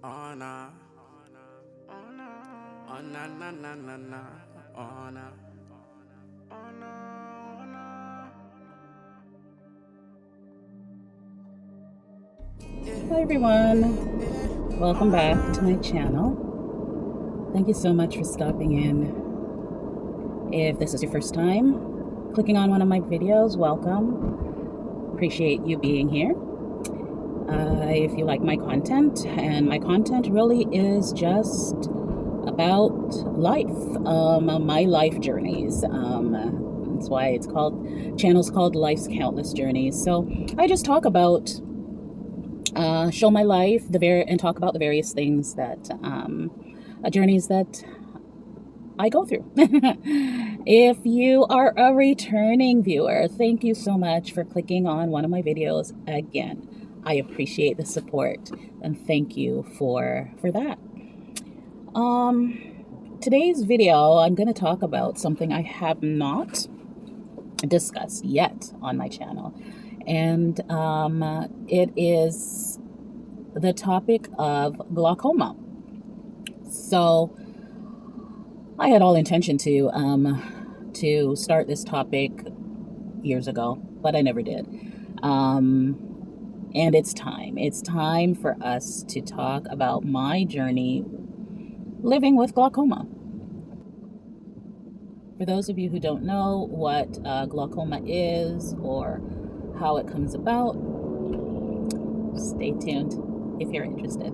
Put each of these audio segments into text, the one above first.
Oh nah, oh nah nah nah nah nah, oh nah, oh nah, oh nah. Hi everyone, welcome back to my channel. Thank you so much for stopping in. If this is your first time clicking on one of my videos, welcome. Appreciate you being here. If you like my content, and my content really is just about life, my life journeys. That's why it's channel's called Life's Countless Journeys. So I just talk about show my life, and talk about the various things that journeys that I go through. If you are a returning viewer, thank you so much for clicking on one of my videos again. I appreciate the support and thank you for that. Today's video, I'm going to talk about something I have not discussed yet on my channel, and it is the topic of glaucoma. So I had all intention to start this topic years ago, but I never did. And it's time. It's time for us to talk about my journey living with glaucoma. For those of you who don't know what glaucoma is or how it comes about, stay tuned if you're interested.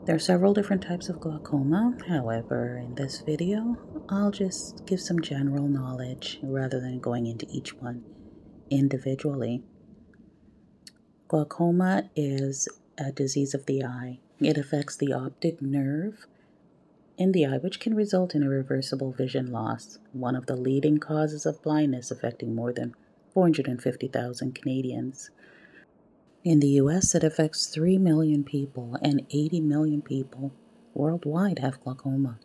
There are several different types of glaucoma. However, in this video, I'll just give some general knowledge rather than going into each one individually. Glaucoma is a disease of the eye. It affects the optic nerve in the eye, which can result in irreversible vision loss, one of the leading causes of blindness affecting more than 450,000 Canadians. In the US, it affects 3 million people, and 80 million people worldwide have glaucoma.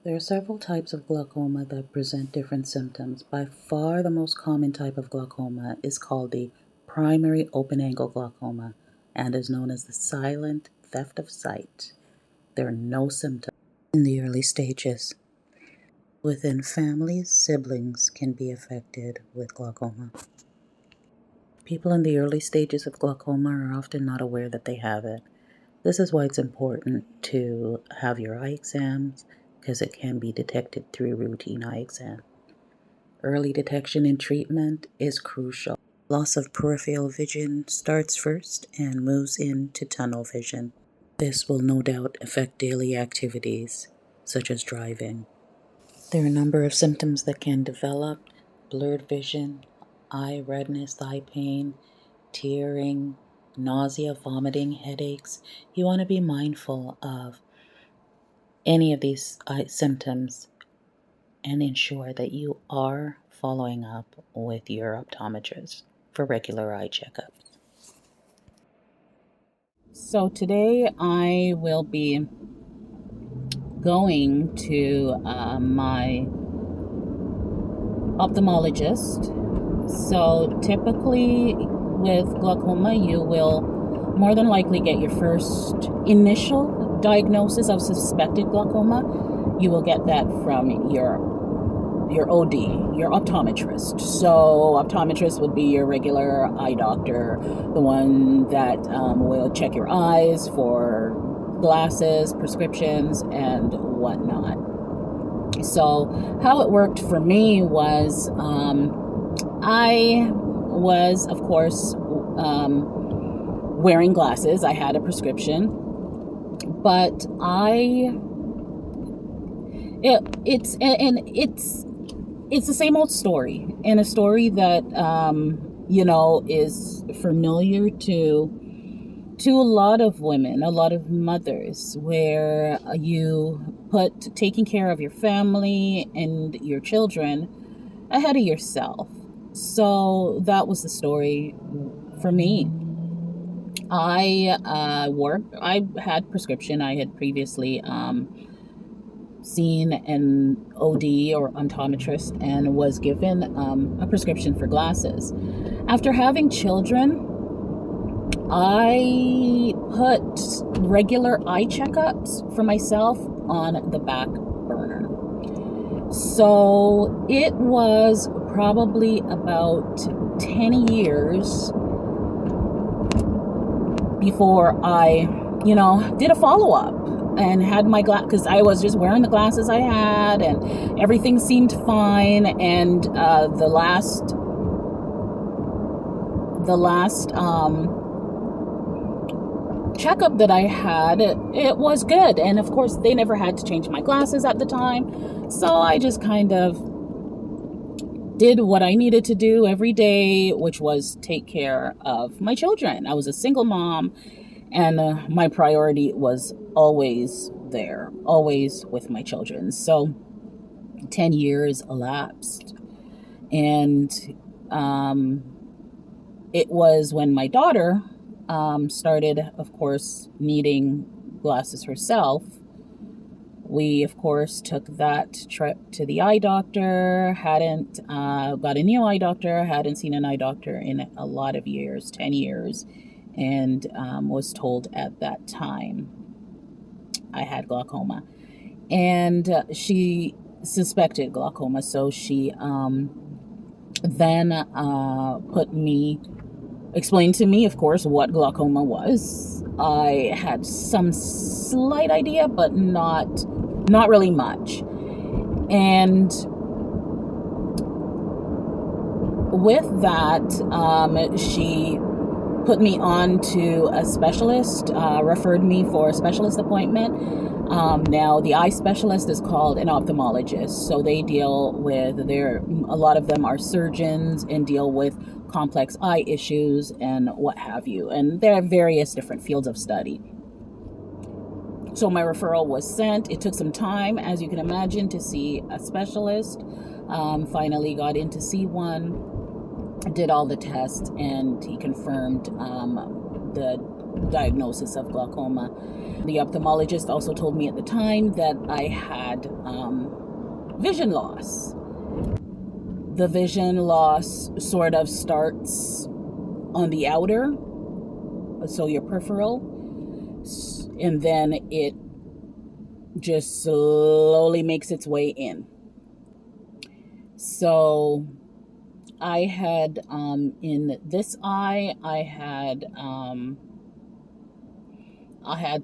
There are several types of glaucoma that present different symptoms. By far the most common type of glaucoma is called the primary open-angle glaucoma and is known as the silent theft of sight. There are no symptoms in the early stages. Within families, siblings can be affected with glaucoma. People in the early stages of glaucoma are often not aware that they have it. This is why it's important to have your eye exams, because it can be detected through routine eye exam. Early detection and treatment is crucial. Loss of peripheral vision starts first and moves into tunnel vision. This will no doubt affect daily activities, such as driving. There are a number of symptoms that can develop: blurred vision, eye redness, eye pain, tearing, nausea, vomiting, headaches. You want to be mindful of any of these symptoms and ensure that you are following up with your optometrist for regular eye checkups. So today I will be going to my ophthalmologist. So typically with glaucoma, you will more than likely get your first initial diagnosis of suspected glaucoma. You will get that from your OD, your optometrist. So optometrist would be your regular eye doctor, the one that will check your eyes for glasses, prescriptions, and whatnot. So how it worked for me was I was, of course, wearing glasses. I had a prescription, but it's the same old story, and a story that is familiar to a lot of women, a lot of mothers, where you put taking care of your family and your children ahead of yourself. So that was the story for me. I had prescription. I had previously seen an OD or optometrist and was given a prescription for glasses. After having children, I put regular eye checkups for myself on the back burner. So it was probably about 10 years before I, did a follow-up and had my because I was just wearing the glasses I had and everything seemed fine. And the last checkup that I had, it was good. And of course, they never had to change my glasses at the time. So I just kind of did what I needed to do every day, which was take care of my children. I was a single mom, and my priority was always there, always with my children. So 10 years elapsed. And it was when my daughter started, of course, needing glasses herself. We, of course, took that trip to the eye doctor, hadn't got a new eye doctor, hadn't seen an eye doctor in a lot of years, 10 years, and was told at that time I had glaucoma. And she suspected glaucoma, so she then explained to me, of course, what glaucoma was. I had some slight idea, but not really much. And with that, she put me on to a specialist, referred me for a specialist appointment. Now, the eye specialist is called an ophthalmologist. So they deal with, a lot of them are surgeons and deal with complex eye issues and what have you. And there are various different fields of study. So my referral was sent. It took some time, as you can imagine, to see a specialist. Finally got in to see one, did all the tests, and he confirmed the diagnosis of glaucoma. The ophthalmologist also told me at the time that I had vision loss. The vision loss sort of starts on the outer, so your peripheral, and then it just slowly makes its way in. So I had, in this eye, I had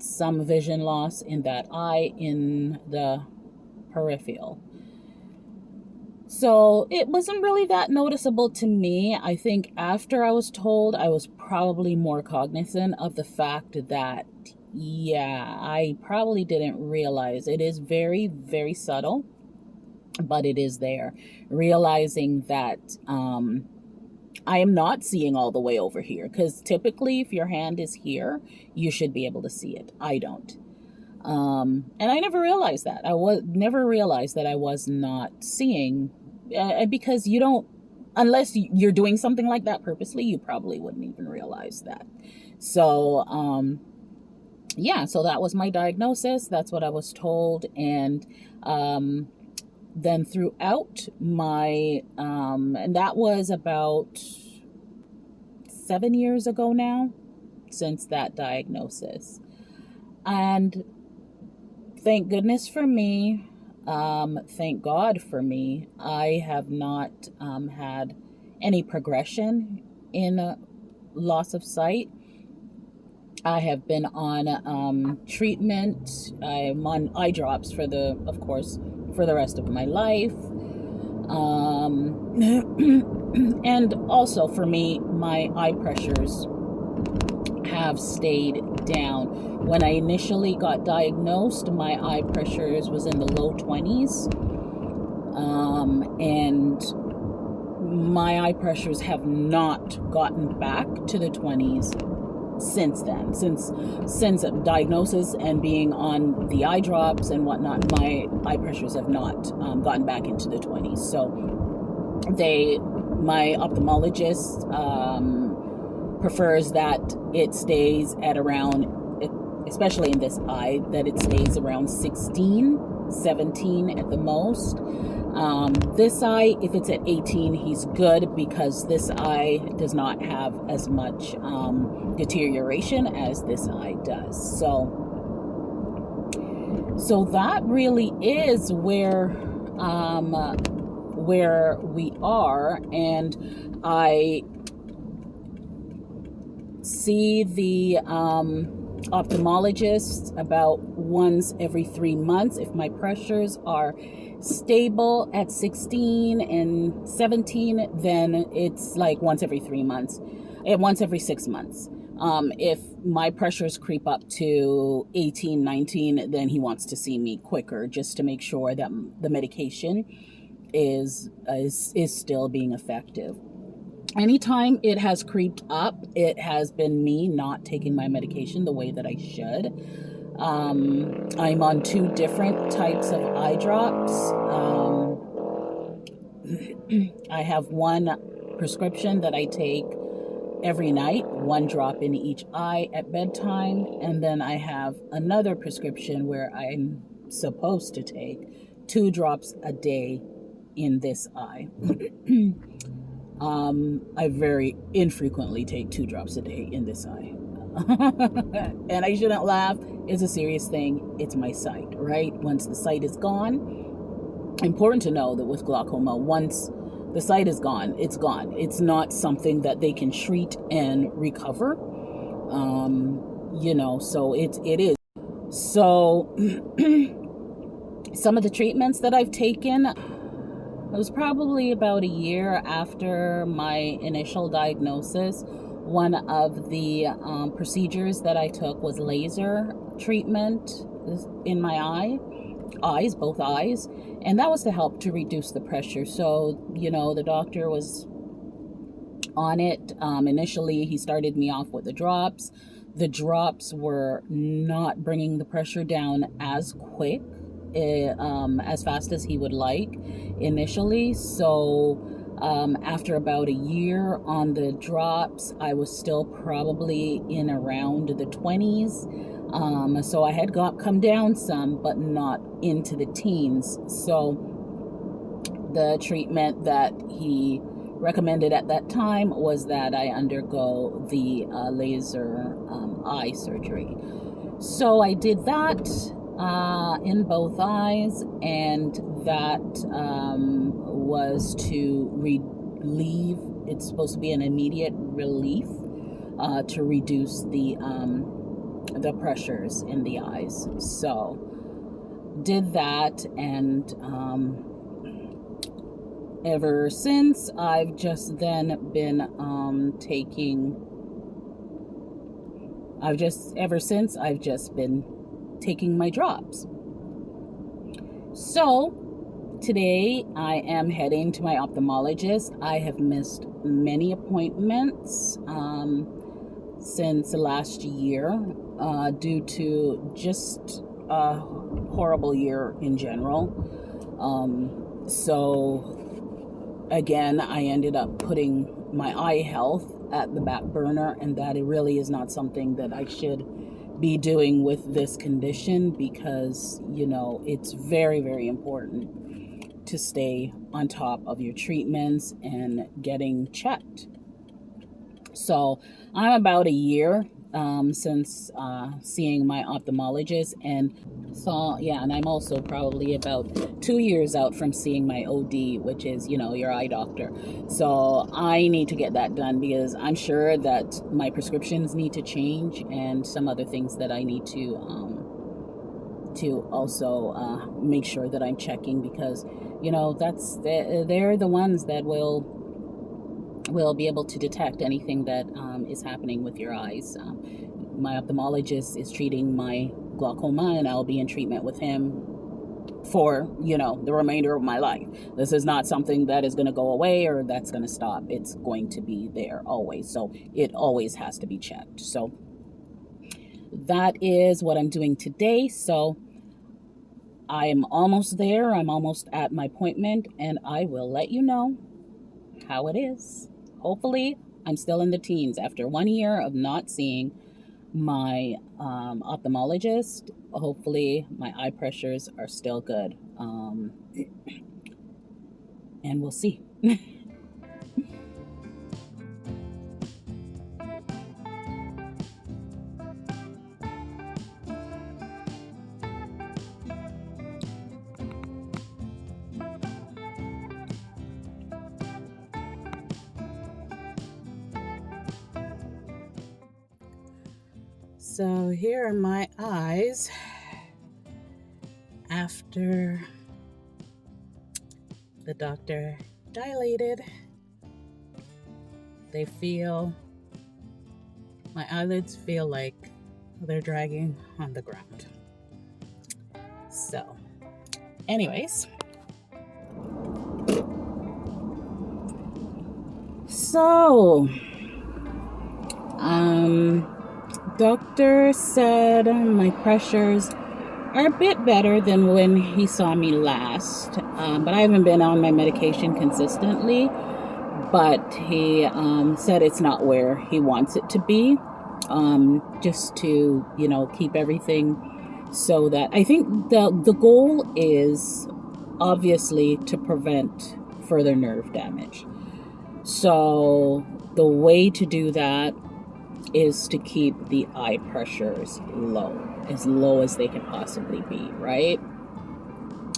some vision loss in that eye, in the peripheral. So it wasn't really that noticeable to me. I think after I was told, I was probably more cognizant of the fact that, I probably didn't realize. It is very, very subtle, but it is there. Realizing that I am not seeing all the way over here, because typically if your hand is here, you should be able to see it. I don't. And I never realized that. Never realized that I was not seeing, because you don't, unless you're doing something like that purposely, you probably wouldn't even realize that. So, so that was my diagnosis. That's what I was told. And then throughout my, and that was about 7 years ago now, since that diagnosis. And thank goodness for me, thank God for me, I have not had any progression in loss of sight. I have been on treatment. I'm on eye drops for the rest of my life. And also for me, my eye pressures have stayed down. When I initially got diagnosed, my eye pressures was in the low 20s. And my eye pressures have not gotten back to the 20s since then. Since diagnosis and being on the eye drops and whatnot, my eye pressures have not gotten back into the 20s. So my ophthalmologist prefers that it stays at around, especially in this eye, that it stays around 16, 17 at the most. This eye, if it's at 18, he's good because this eye does not have as much deterioration as this eye does. So that really is where we are, and I see the ophthalmologist about once every 3 months. If my pressures are stable at 16 and 17, then it's like once every 3 months, and once every 6 months. If my pressures creep up to 18, 19, then he wants to see me quicker, just to make sure that the medication is still being effective. Anytime it has creeped up, it has been me not taking my medication the way that I should. I'm on 2 different types of eye drops. I have one prescription that I take every night, 1 drop in each eye at bedtime, and then I have another prescription where I'm supposed to take 2 drops a day in this eye. I very infrequently take 2 drops a day in this eye. And I shouldn't laugh. It's a serious thing. It's my sight, right? Once the sight is gone, important to know that with glaucoma, once the sight is gone, it's gone. It's not something that they can treat and recover. So it is. So some of the treatments that I've taken, it was probably about a year after my initial diagnosis. One of the procedures that I took was laser treatment in my eyes, both eyes, and that was to help to reduce the pressure. So, the doctor was on it. Initially, he started me off with the drops. The drops were not bringing the pressure down as quick, as fast as he would like initially. So after about a year on the drops, I was still probably in around the 20s. So I had come down some, but not into the teens. So the treatment that he recommended at that time was that I undergo the laser eye surgery. So I did that in both eyes, and that was to relieve. It's supposed to be an immediate relief to reduce the pressures in the eyes. So did that, and ever since I've just then been taking my drops. So today I am heading to my ophthalmologist. I have missed many appointments since last year due to just a horrible year in general. So again, I ended up putting my eye health at the back burner, and that it really is not something that I should be doing with this condition, because it's very, very important to stay on top of your treatments and getting checked. So I'm about a year since seeing my ophthalmologist, and and I'm also probably about 2 years out from seeing my OD, which is your eye doctor. So I need to get that done, because I'm sure that my prescriptions need to change, and some other things that I need to also make sure that I'm checking, because they're the ones that will be able to detect anything that is happening with your eyes. My ophthalmologist is treating my glaucoma, and I'll be in treatment with him for the remainder of my life. This is not something that is going to go away or that's going to stop. It's going to be there always, so it always has to be checked. So that is what I'm doing today. So I'm almost there. I'm almost at my appointment, and I will let you know how it is. Hopefully I'm still in the teens after 1 year of not seeing my ophthalmologist. Hopefully my eye pressures are still good. and we'll see. So here are my eyes after the doctor dilated. My eyelids feel like they're dragging on the ground. So, anyways. So, doctor said my pressures are a bit better than when he saw me last, but I haven't been on my medication consistently. But he said it's not where he wants it to be, just to keep everything so that I think the goal is obviously to prevent further nerve damage. So the way to do that is to keep the eye pressures as low as they can possibly be, right?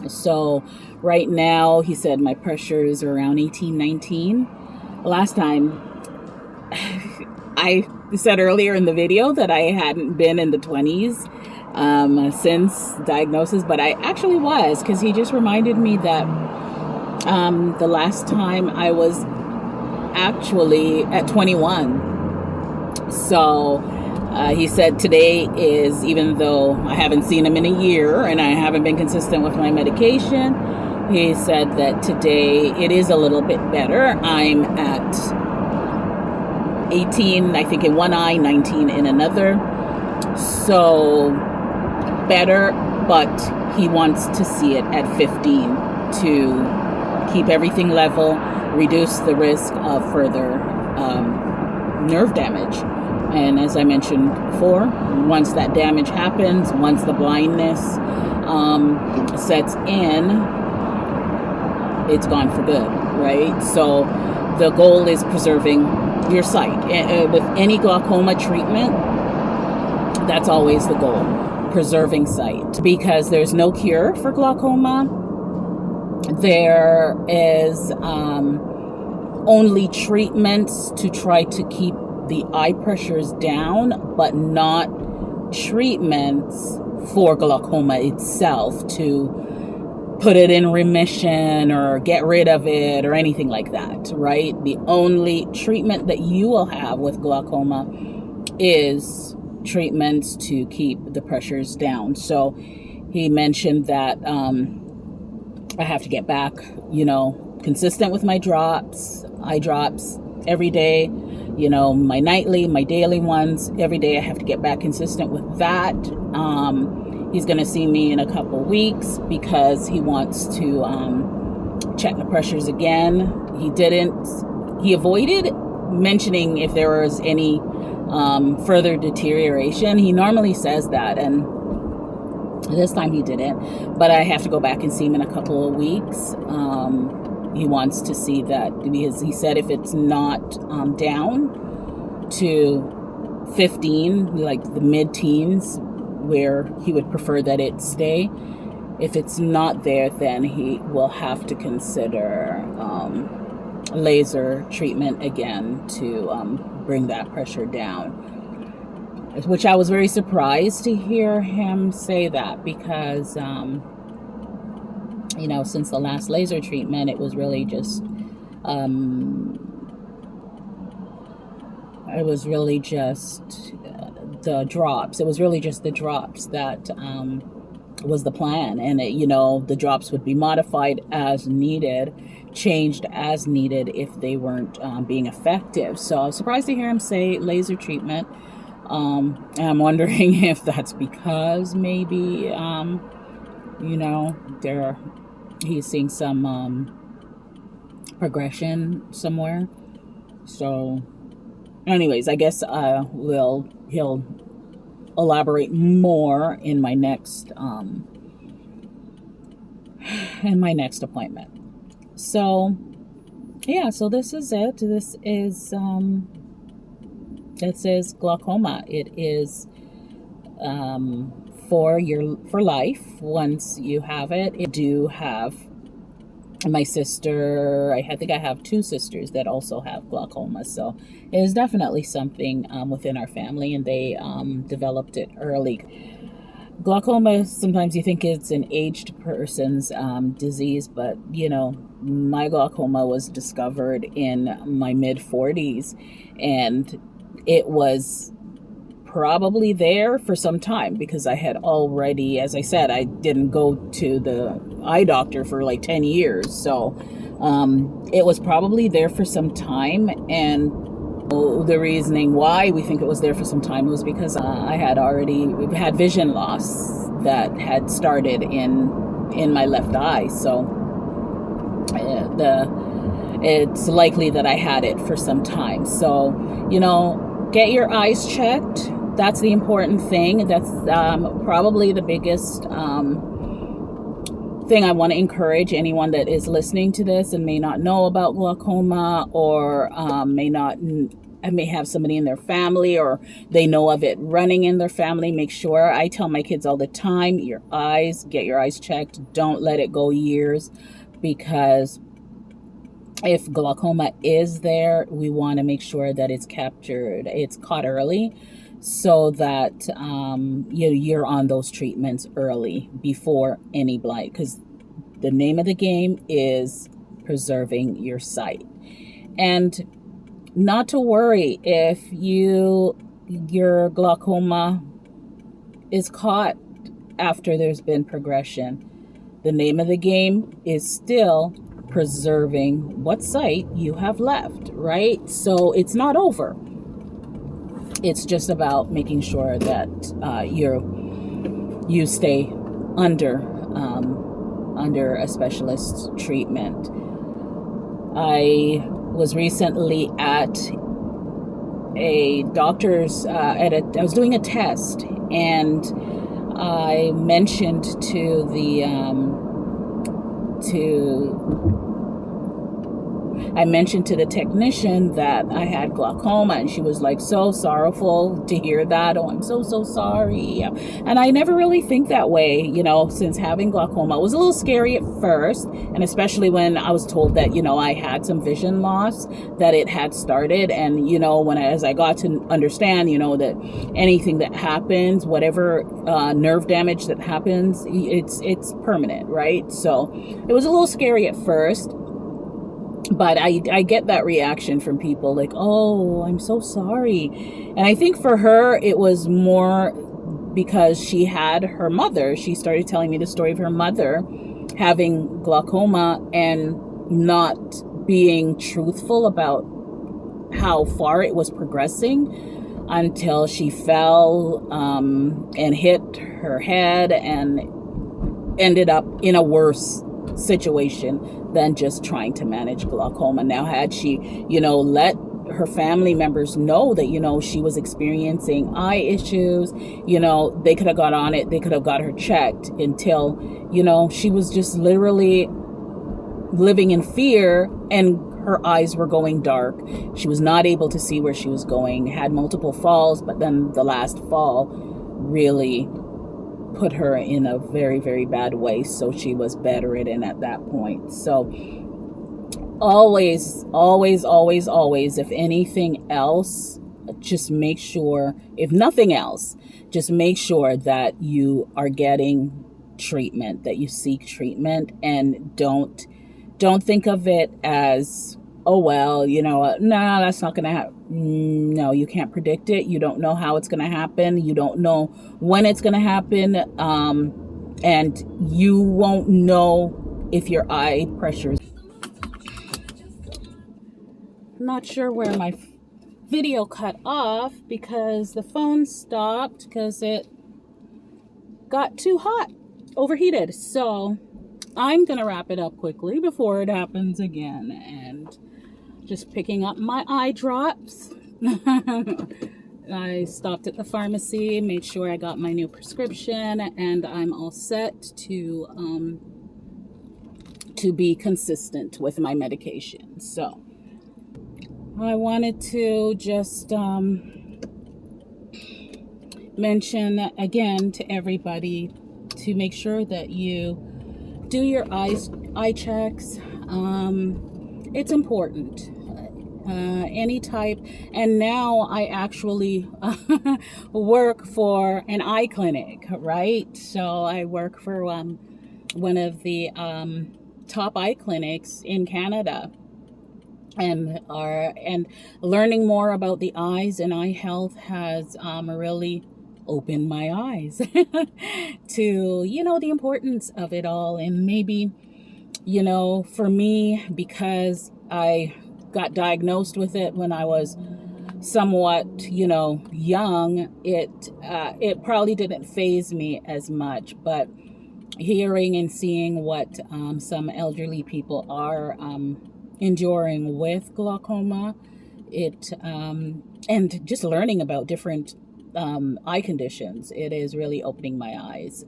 So right now, he said my pressures are around 18, 19. Last time, I said earlier in the video that I hadn't been in the 20s since diagnosis, but I actually was, because he just reminded me that the last time I was actually at 21. So he said today is, even though I haven't seen him in a year and I haven't been consistent with my medication, he said that today it is a little bit better. I'm at 18, I think, in one eye, 19 in another. So better, but he wants to see it at 15 to keep everything level, reduce the risk of further nerve damage. And as I mentioned before, once that damage happens, once the blindness sets in, it's gone for good, right? So the goal is preserving your sight. With any glaucoma treatment, that's always the goal, preserving sight. Because there's no cure for glaucoma. There is only treatments to try to keep the eye pressures down, but not treatments for glaucoma itself to put it in remission or get rid of it or anything like that, right? The only treatment that you will have with glaucoma is treatments to keep the pressures down. So he mentioned that I have to get back, consistent with my eye drops every day, my nightly, my daily ones every day. I have to get back consistent with that. He's going to see me in a couple weeks because he wants to check the pressures again. He avoided mentioning if there was any further deterioration. He normally says that, and this time he didn't, but I have to go back and see him in a couple of weeks. He wants to see that, because he said if it's not down to 15, like the mid-teens, where he would prefer that it stay, if it's not there, then he will have to consider laser treatment again to bring that pressure down. Which I was very surprised to hear him say that, because since the last laser treatment, it was really just the drops. It was really just the drops that was the plan, and the drops would be modified as needed, changed as needed if they weren't being effective. So I was surprised to hear him say laser treatment. And I'm wondering if that's because maybe he's seeing some progression somewhere. So anyways, I guess he'll elaborate more in my next appointment. So yeah, so this is it. This is it says glaucoma. It is for life. Once you have it, I do have my sister. I think I have two sisters that also have glaucoma, so it is definitely something within our family, and they developed it early. Glaucoma, sometimes you think it's an aged person's disease, but my glaucoma was discovered in my mid 40s, and it was probably there for some time because I had already, as I said, I didn't go to the eye doctor for like 10 years. So it was probably there for some time. And the reasoning why we think it was there for some time was because I had already had vision loss that had started in my left eye. So it's likely that I had it for some time. So, get your eyes checked. That's the important thing. That's probably the biggest thing I want to encourage anyone that is listening to this and may not know about glaucoma, or may have somebody in their family, or they know of it running in their family. Make sure, I tell my kids all the time, get your eyes checked. Don't let it go years, because if glaucoma is there, we want to make sure that it's caught early, so that you're on those treatments early before any blight, because the name of the game is preserving your sight. And not to worry if your glaucoma is caught after there's been progression. The name of the game is still preserving what sight you have left, right? So it's not over. It's just about making sure that you stay under a specialist's treatment. I was recently at a doctor's. I was doing a test, and I mentioned to the technician that I had glaucoma, and she was like so sorrowful to hear that. Oh, I'm so sorry. And I never really think that way, since having glaucoma. It was a little scary at first, and especially when I was told that, I had some vision loss, that it had started. And, as I got to understand, that anything that happens, whatever nerve damage that happens, it's permanent, right? So it was a little scary at first. But I get that reaction from people like, oh, I'm so sorry. And I think for her, it was more because she had her mother. She started telling me the story of her mother having glaucoma and not being truthful about how far it was progressing, until she fell and hit her head and ended up in a worse situation than just trying to manage glaucoma. Now, had she, let her family members know that, she was experiencing eye issues, they could have got on it. They could have got her checked until, she was just literally living in fear, and her eyes were going dark. She was not able to see where she was going, had multiple falls, but then the last fall really put her in a very, very bad way. So she was bedridden at that point. So always, if anything else, just make sure, if nothing else, just make sure that you are getting treatment, that you seek treatment, and don't think of it as, oh, well, no, that's not going to happen. No, you can't predict it. You don't know how it's going to happen. You don't know when it's going to happen. And you won't know if your eye pressure. I'm not sure where my video cut off because the phone stopped because it got too hot, overheated. So I'm going to wrap it up quickly before it happens again. And just picking up my eye drops. I stopped at the pharmacy, made sure I got my new prescription, and I'm all set to to be consistent with my medication. So I wanted to just mention again to everybody to make sure that you do your eye checks. It's important. Any type. And now I actually work for an eye clinic, right? So I work for one of the top eye clinics in Canada, and learning more about the eyes and eye health has really opened my eyes to, the importance of it all. And maybe, for me, because I got diagnosed with it when I was somewhat, young, it probably didn't faze me as much. But hearing and seeing what some elderly people are enduring with glaucoma, and just learning about different eye conditions, it is really opening my eyes.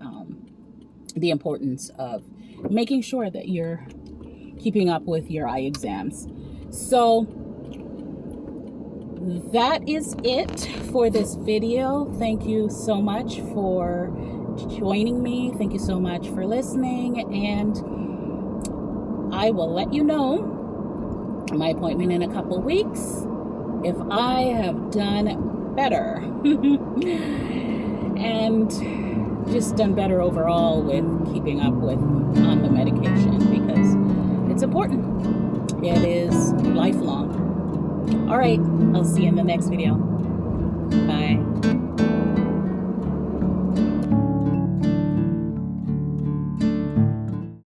The importance of making sure that you're keeping up with your eye exams. So that is it for this video. Thank you so much for joining me. Thank you so much for listening, and I will let you know my appointment in a couple weeks if I have done better and just done better overall with keeping up with on the medication, because it's important. It is lifelong. All right, I'll see you in the next video. Bye.